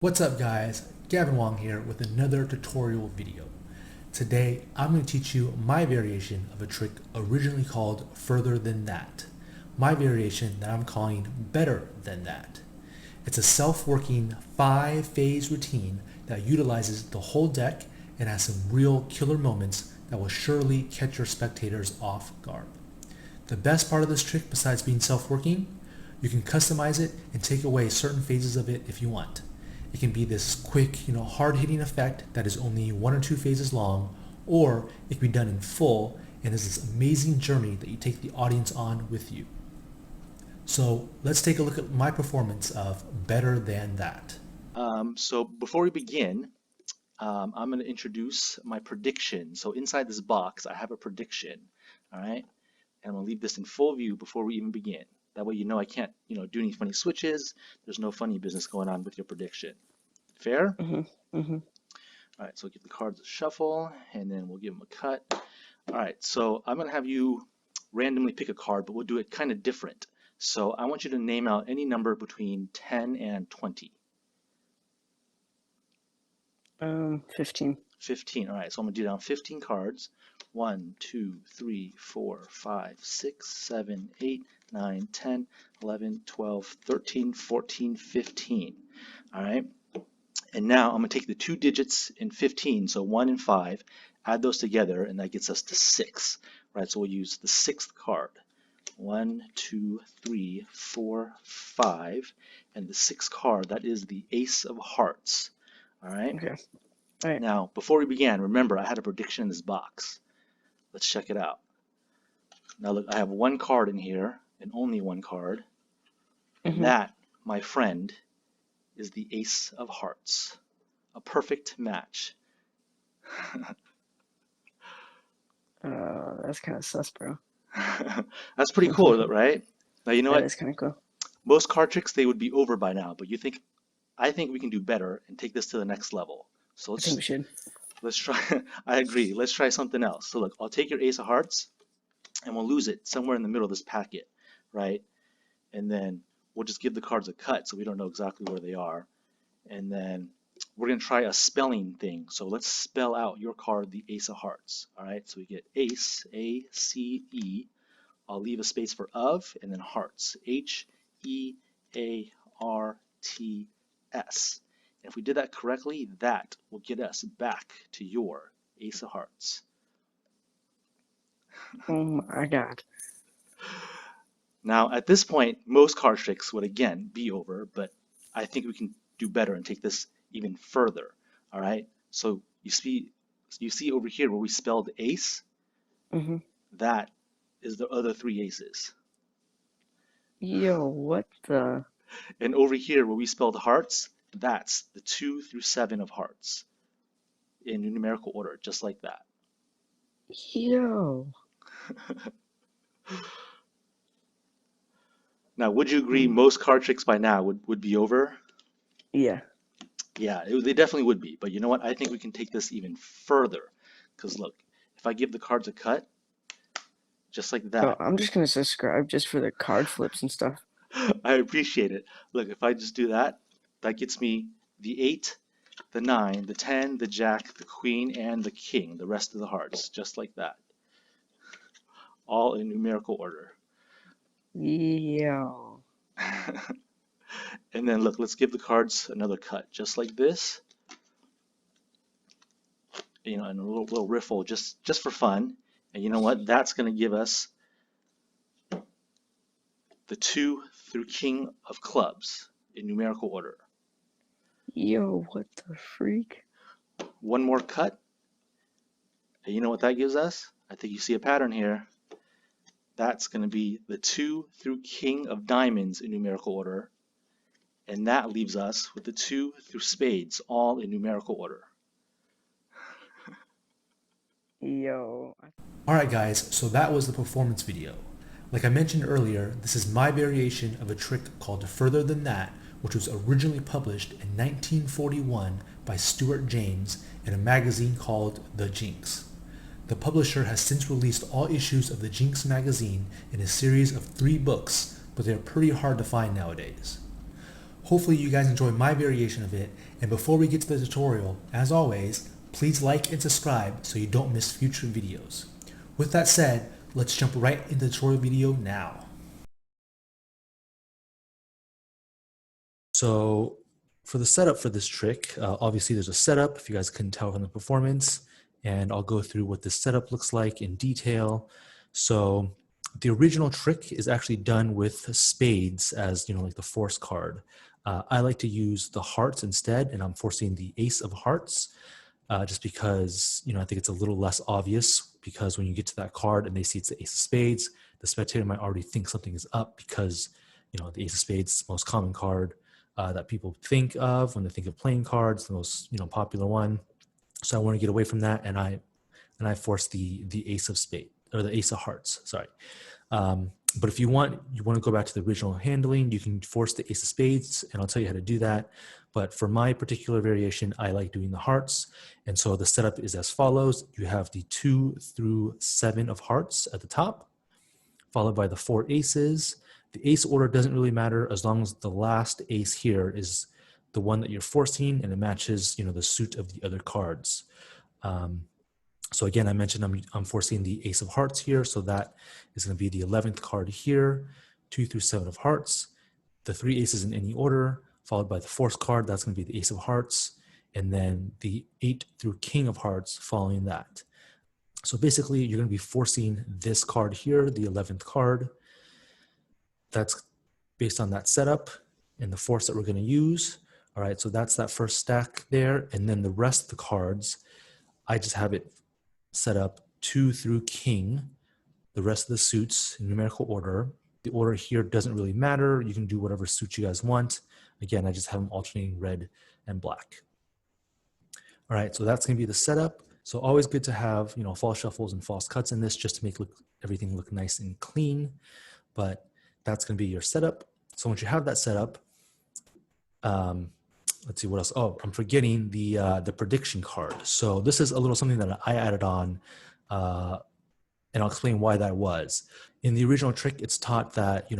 What's up guys, Gavin Wong here with another tutorial video. Today I'm going to teach you my variation of a trick originally called Further Than That. My variation that I'm calling Better Than That. It's a self-working 5-phase routine that utilizes the whole deck and has some real killer moments that will surely catch your spectators off guard. The best part of this trick, besides being self-working, you can customize it and take away certain phases of it if you want. It can be this quick, hard-hitting effect that is only 1 or 2 phases long, or it can be done in full and is this amazing journey that you take the audience on with you. So let's take a look at my performance of Better Than That. So before we begin, I'm going to introduce my prediction. So inside this box, I have a prediction, all right? And I'm going to leave this in full view before we even begin. That way you know I can't, do any funny switches. There's no funny business going on with your prediction. Fair? All right, so give the cards a shuffle, and then we'll give them a cut. All right, so I'm going to have you randomly pick a card, but we'll do it kind of different. So I want you to name out any number between 10 and 20. 15. 15. All right, so I'm going to do down 15 cards. 1, 2, 3, 4, 5, 6, 7, 8, 9, 10, 11, 12, 13, 14, 15. All right, and now I'm going to take the 2 digits in 15, so 1 and 5, add those together, and that gets us to 6. Right, so we'll use the 6th card. 1, 2, 3, 4, 5, and the 6th card, that is the Ace of Hearts. All right. Okay. All right. Now, before we began, remember I had a prediction in this box. Let's check it out. Now look, I have 1 card in here, and only 1 card. And that, my friend, is the Ace of Hearts. A perfect match. That's kind of sus, bro. That's pretty cool, right? Now you know That what? is kind of cool. Most card tricks, they would be over by now, but I think we can do better and take this to the next level. So I think we should. let's try. I agree. Let's try something else. So look, I'll take your Ace of Hearts, and we'll lose it somewhere in the middle of this packet, right? And then we'll just give the cards a cut so we don't know exactly where they are. And then we're going to try a spelling thing. So let's spell out your card, the Ace of Hearts. All right, so we get Ace, A-C-E. I'll leave a space for of, and then Hearts, H-E-A-R-T-S. And if we did that correctly, that will get us back to your Ace of Hearts. Oh my god. Now, at this point, most card tricks would again be over, but I think we can do better and take this even further. All right. So you see over here where we spelled ace. That is the other 3 aces. Yo, what the? And over here where we spelled hearts, that's the 2 through 7 of hearts in numerical order, just like that. Yo. Now, would you agree most card tricks by now would be over? Yeah. Yeah, they definitely would be. But you know what? I think we can take this even further. Because look, if I give the cards a cut, just like that. Oh, I'm just gonna subscribe just for the card flips and stuff. I appreciate it. Look, if I just do that, that gets me the 8, the 9, the 10, the jack, the queen, and the king, the rest of the hearts, just like that. All in numerical order. Yo. And then look, let's give the cards another cut, just like this. And a little riffle just for fun. And you know what? That's going to give us the 2 through king of clubs in numerical order. Yo, what the freak? 1 more cut. And you know what that gives us? I think you see a pattern here. That's going to be the 2 through king of diamonds in numerical order. And that leaves us with the 2 through spades, all in numerical order. Yo. Alright guys, so that was the performance video. Like I mentioned earlier, this is my variation of a trick called Further Than That, which was originally published in 1941 by Stewart James in a magazine called The Jinx. The publisher has since released all issues of the Jinx Magazine in a series of 3 books, but they are pretty hard to find nowadays. Hopefully you guys enjoy my variation of it, and before we get to the tutorial, as always, please like and subscribe so you don't miss future videos. With that said, let's jump right into the tutorial video now. So for the setup for this trick, obviously there's a setup, if you guys couldn't tell from the performance, and I'll go through what this setup looks like in detail. So the original trick is actually done with spades as, like the force card. I like to use the hearts instead, and I'm forcing the ace of hearts just because, I think it's a little less obvious, because when you get to that card and they see it's the ace of spades, the spectator might already think something is up because, the ace of spades is the most common card that people think of when they think of playing cards, the most popular one. So I want to get away from that, and I force the ace of spade, or the ace of hearts. Sorry. But if you want to go back to the original handling, you can force the ace of spades, and I'll tell you how to do that. But for my particular variation, I like doing the hearts. And so the setup is as follows. You have the 2 through 7 of hearts at the top, followed by the 4 aces. The ace order doesn't really matter as long as the last ace here is the one that you're forcing and it matches, the suit of the other cards. So again, I mentioned I'm forcing the ace of hearts here. So that is going to be the 11th card here, 2 through 7 of hearts, the 3 aces in any order, followed by the force card. That's going to be the ace of hearts, and then the 8 through king of hearts following that. So basically, you're going to be forcing this card here, the 11th card. That's based on that setup and the force that we're going to use. All right, so that's that first stack there. And then the rest of the cards, I just have it set up 2 through king, the rest of the suits in numerical order. The order here doesn't really matter. You can do whatever suit you guys want. Again, I just have them alternating red and black. All right, so that's going to be the setup. So always good to have, false shuffles and false cuts in this just to make everything look nice and clean. But that's going to be your setup. So once you have that setup, let's see what else. Oh, I'm forgetting the prediction card. So this is a little something that I added on, and I'll explain why that was. In the original trick, it's taught that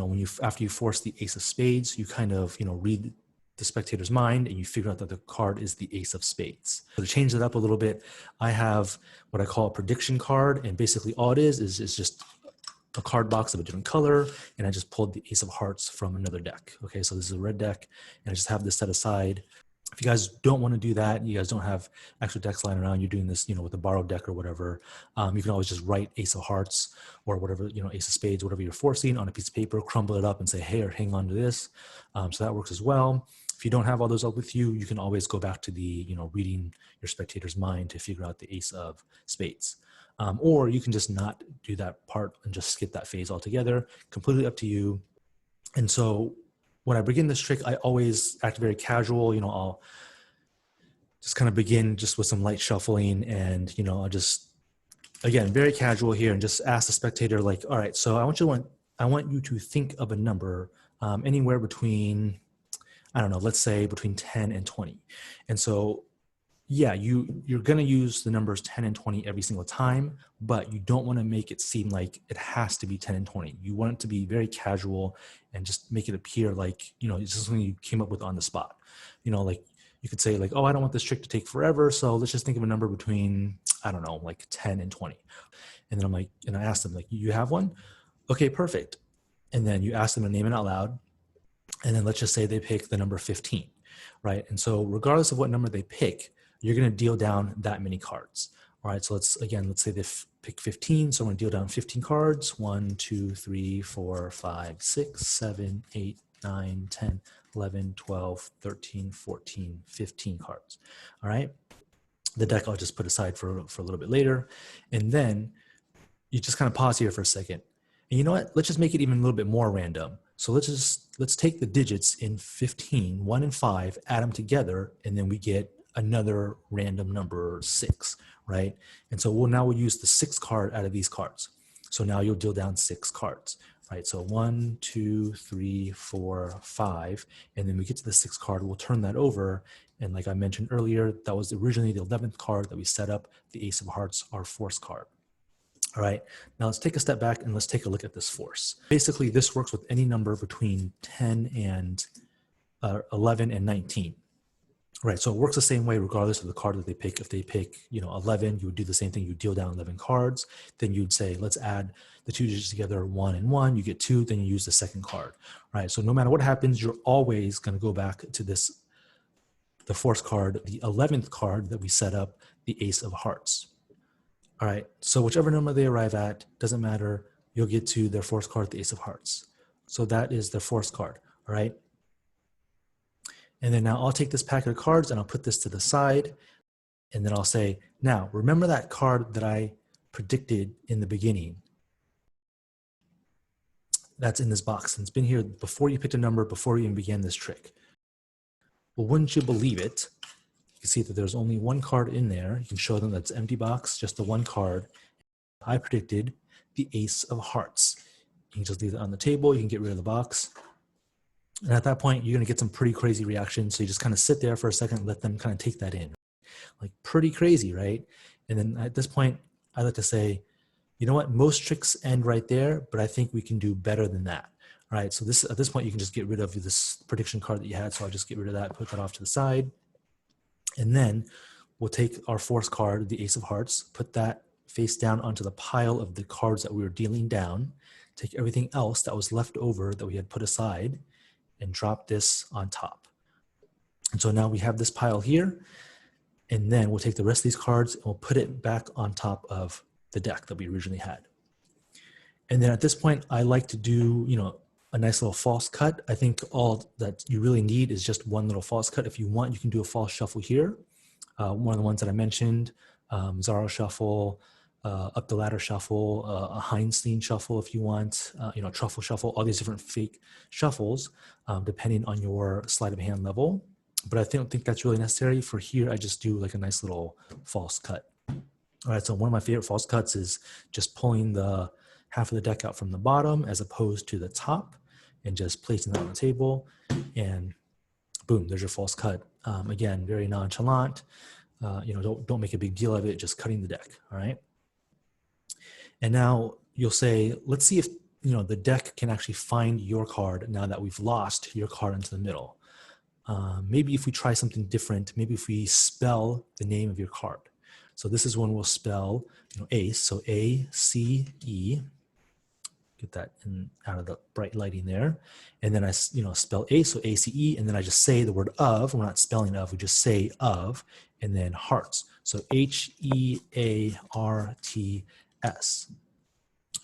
after you force the ace of spades, you kind of read the spectator's mind and you figure out that the card is the ace of spades. So to change that up a little bit, I have what I call a prediction card, and basically all it is just a card box of a different color, and I just pulled the ace of hearts from another deck. Okay, so this is a red deck, and I just have this set aside. If you guys don't want to do that, you guys don't have extra decks lying around, you're doing this, with a borrowed deck or whatever, you can always just write ace of hearts or whatever, ace of spades, whatever you're forcing on a piece of paper, crumble it up and say, hey, or hang on to this. So that works as well. If you don't have all those up with you, you can always go back to the, reading your spectator's mind to figure out the ace of spades. Or you can just not do that part and just skip that phase altogether. Completely up to you. And so when I begin this trick, I always act very casual. I'll just kind of begin just with some light shuffling, and I'll just, again, very casual here, and just ask the spectator, like, all right, so I want you to think of a number anywhere between, I don't know, let's say between 10 and 20. And so yeah, you're going to use the numbers 10 and 20 every single time, but you don't want to make it seem like it has to be 10 and 20. You want it to be very casual and just make it appear like, it's just something you came up with on the spot. Like you could say like, oh, I don't want this trick to take forever, so let's just think of a number between, I don't know, like 10 and 20. And then I ask them, like, you have one? Okay, perfect. And then you ask them to name it out loud. And then let's just say they pick the number 15, right? And so regardless of what number they pick, you're going to deal down that many cards. All right, so let's say they pick 15. So I'm going to deal down 15 cards. 1, 2, 3, 4, 5, 6, 7, 8, 9, 10, 11, 12, 13, 14, 15 cards. All right. The deck I'll just put aside for a little bit later. And then you just kind of pause here for a second. And you know what? Let's just make it even a little bit more random. So let's take the digits in 15, 1 and 5, add them together, and then we get another random number 6, right? And so we'll use the 6th card out of these cards. So now you'll deal down 6 cards, right? So 1, 2, 3, 4, 5, and then we get to the 6th card, we'll turn that over. And like I mentioned earlier, that was originally the 11th card that we set up, the ace of hearts, our force card. All right, now let's take a step back and let's take a look at this force. Basically, this works with any number between 10 and 11 and 19. Right, so it works the same way regardless of the card that they pick. If they pick, 11, you would do the same thing. You deal down 11 cards. Then you'd say, let's add the two digits together, 1 and 1. You get 2. Then you use the second card. Right, so no matter what happens, you're always going to go back to the fourth card, the 11th card that we set up, the Ace of Hearts. All right, so whichever number they arrive at, doesn't matter. You'll get to their fourth card, the Ace of Hearts. So that is their fourth card. All right. And then now I'll take this packet of cards and I'll put this to the side. And then I'll say, now, remember that card that I predicted in the beginning? That's in this box. And it's been here before you picked a number, before you even began this trick. Well, wouldn't you believe it? You can see that there's only one card in there. You can show them that's empty box, just the one card. I predicted the Ace of Hearts. You can just leave it on the table. You can get rid of the box. And at that point, you're going to get some pretty crazy reactions. So you just kind of sit there for a second, let them kind of take that in. Like pretty crazy, right? And then at this point, I like to say, you know what? Most tricks end right there, but I think we can do better than that. All right, so at this point, you can just get rid of this prediction card that you had. So I'll just get rid of that, put that off to the side. And then we'll take our fourth card, the Ace of Hearts, put that face down onto the pile of the cards that we were dealing down, take everything else that was left over that we had put aside, and drop this on top. And so now we have this pile here, and then we'll take the rest of these cards and we'll put it back on top of the deck that we originally had. And then at this point, I like to do, a nice little false cut. I think all that you really need is just one little false cut. If you want, you can do a false shuffle here. One of the ones that I mentioned, Zorro shuffle, up the ladder shuffle, a Heinstein shuffle if you want, truffle shuffle, all these different fake shuffles, depending on your sleight of hand level. But I don't think that's really necessary. For here, I just do like a nice little false cut. All right, so one of my favorite false cuts is just pulling the half of the deck out from the bottom as opposed to the top and just placing that on the table, and boom, there's your false cut. Again, very nonchalant. Don't make a big deal of it, just cutting the deck, all right? And now you'll say, let's see if the deck can actually find your card now that we've lost your card into the middle. Maybe if we try something different, maybe if we spell the name of your card. So this is when we'll spell Ace, so A-C-E. Get that out of the bright lighting there. And then I spell Ace, so A-C-E, and then I just say the word of. We're not spelling of, we just say of, and then Hearts. So H-E-A-R-T-S.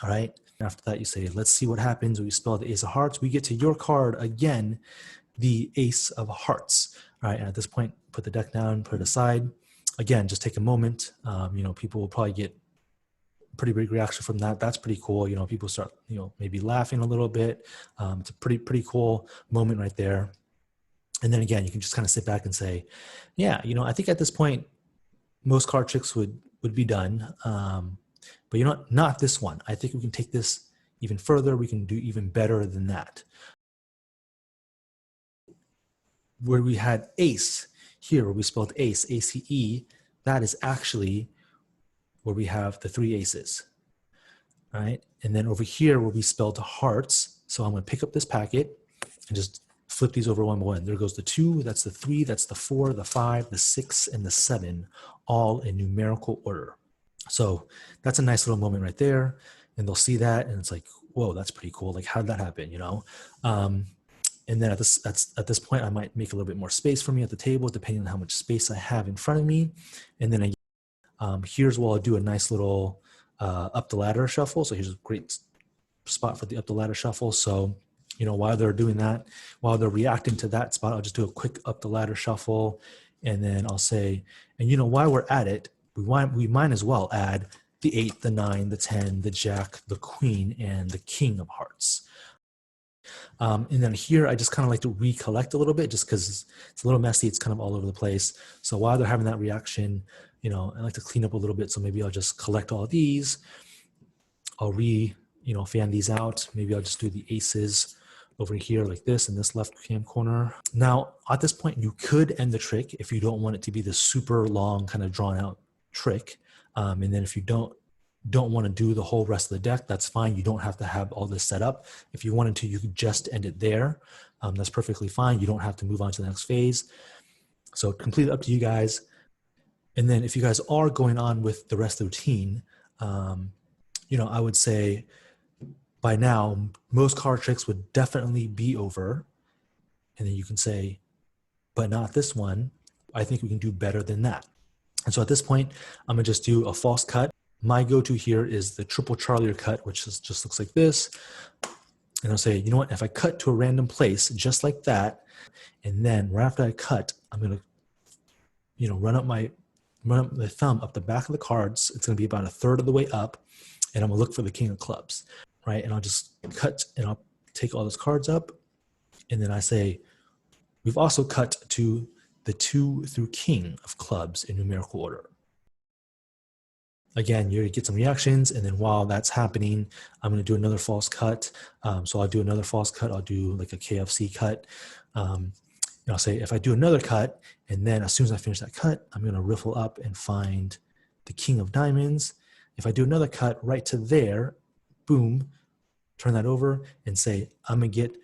All right. After that, you say, let's see what happens when we spell the Ace of Hearts. We get to your card again, the Ace of Hearts. All right. And at this point, put the deck down, put it aside. Again, just take a moment. People will probably get pretty big reaction from that. That's pretty cool. People start, maybe laughing a little bit. It's a pretty cool moment right there. And then again, you can just kind of sit back and say, yeah, I think at this point, most card tricks would be done. But not this one. I think we can take this even further. We can do even better than that. Where we had Ace here, where we spelled Ace, A-C-E, that is actually where we have the three aces, all right? And then over here where we spelled Hearts, so I'm gonna pick up this packet and just flip these over one by one. There goes the 2, that's the 3, that's the 4, the 5, the 6, and the 7, all in numerical order. So that's a nice little moment right there. And they'll see that and it's like, whoa, that's pretty cool. Like, how did that happen, And then at this point, I might make a little bit more space for me at the table, depending on how much space I have in front of me. And then here's where I'll do a nice little up the ladder shuffle. So here's a great spot for the up the ladder shuffle. So, while they're doing that, while they're reacting to that spot, I'll just do a quick up the ladder shuffle. And then I'll say, and while we're at it, we might as well add the 8, the 9, the 10, the Jack, the Queen, and the King of Hearts. And then here, I just kind of like to recollect a little bit just because it's a little messy. It's kind of all over the place. So while they're having that reaction, I like to clean up a little bit. So maybe I'll just collect all these. I'll fan these out. Maybe I'll just do the aces over here like this in this left-hand corner. Now, at this point, you could end the trick if you don't want it to be this super long kind of drawn out trick. And then if you don't want to do the whole rest of the deck, that's fine. You don't have to have all this set up. If you wanted to, you could just end it there. That's perfectly fine. You don't have to move on to the next phase. So completely up to you guys. And then if you guys are going on with the rest of the routine, I would say by now, most card tricks would definitely be over. And then you can say, but not this one. I think we can do better than that. And so at this point, I'm gonna just do a false cut. My go-to here is the triple Charlie cut, which just looks like this. And I'll say, you know what, if I cut to a random place just like that, and then right after I cut, I'm gonna, run up the thumb up the back of the cards. It's gonna be about a third of the way up, and I'm gonna look for the king of clubs, right? And I'll just cut and I'll take all those cards up, and then I say, we've also cut to the 2 through king of clubs in numerical order. Again, you get some reactions, and then while that's happening, I'm going to do another false cut. So I'll do another false cut. I'll do like a KFC cut. And I'll say, if I do another cut, and then as soon as I finish that cut, I'm going to riffle up and find the king of diamonds. If I do another cut right to there, boom, turn that over and say, I'm going to get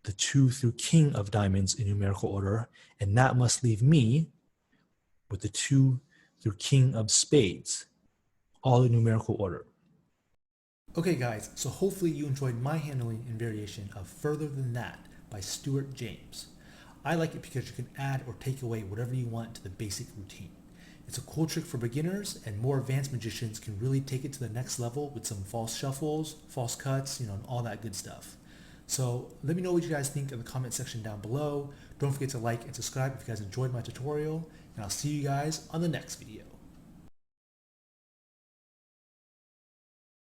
the 2 through king of diamonds in numerical order, and that must leave me with the 2 through king of spades, all in numerical order. Okay guys, so hopefully you enjoyed my handling and variation of Further Than That by Stewart James. I like it because you can add or take away whatever you want to the basic routine. It's a cool trick for beginners, and more advanced magicians can really take it to the next level with some false shuffles, false cuts, and all that good stuff. So let me know what you guys think in the comment section down below. Don't forget to like and subscribe if you guys enjoyed my tutorial, and I'll see you guys on the next video.